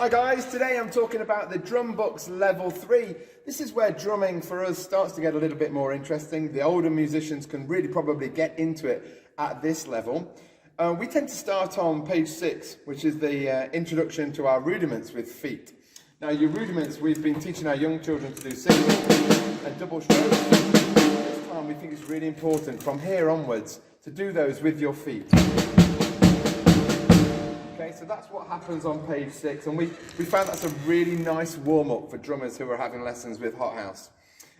Hi guys, today I'm talking about the drum books level 3. This is where drumming for us starts to get a little bit more interesting. The older musicians can really probably get into it at this level. We tend to start on page 6, which is the introduction to our rudiments with feet. Now your rudiments, we've been teaching our young children to do single and double strokes. This time we think it's really important from here onwards to do those with your feet. Okay, so that's what happens on page 6, and we found that's a really nice warm-up for drummers who are having lessons with Hot House.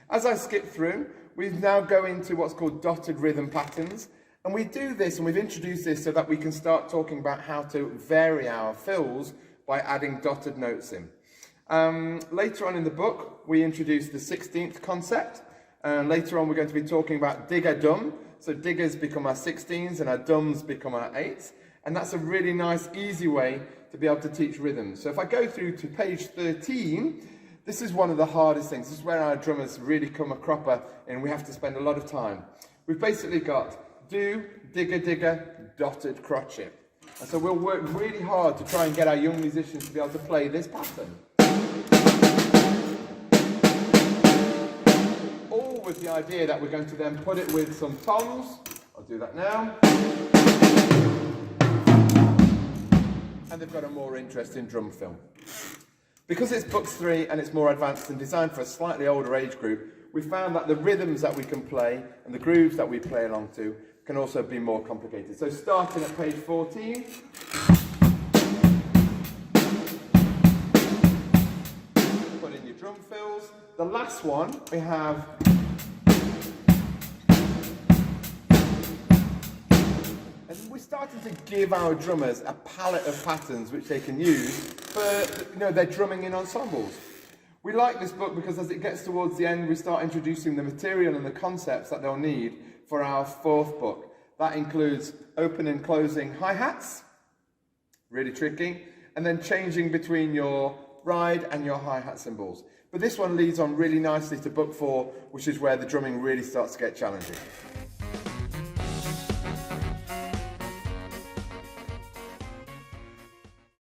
As I skip through, we now go into what's called dotted rhythm patterns, and we do this and we've introduced this so that we can start talking about how to vary our fills by adding dotted notes in. Later on in the book, we introduce the 16th concept, and later on we're going to be talking about digger-dum. So diggers become our 16s and our dums become our 8s. And that's a really nice, easy way to be able to teach rhythms. So if I go through to page 13, this is one of the hardest things. This is where our drummers really come a cropper and we have to spend a lot of time. We've basically got do, digger, digger, dotted, crotchet. And so we'll work really hard to try and get our young musicians to be able to play this pattern. All with the idea that we're going to then put it with some toms. I'll do that now. And they've got a more interesting drum fill. Because it's books 3 and it's more advanced and designed for a slightly older age group, we found that the rhythms that we can play and the grooves that we play along to can also be more complicated. So starting at page 14, put in your drum fills. The last one we have we're starting to give our drummers a palette of patterns which they can use for their drumming in ensembles. We like this book because as it gets towards the end we start introducing the material and the concepts that they'll need for our 4th book. That includes open and closing hi-hats, really tricky, and then changing between your ride and your hi-hat cymbals. But this one leads on really nicely to book 4, which is where the drumming really starts to get challenging.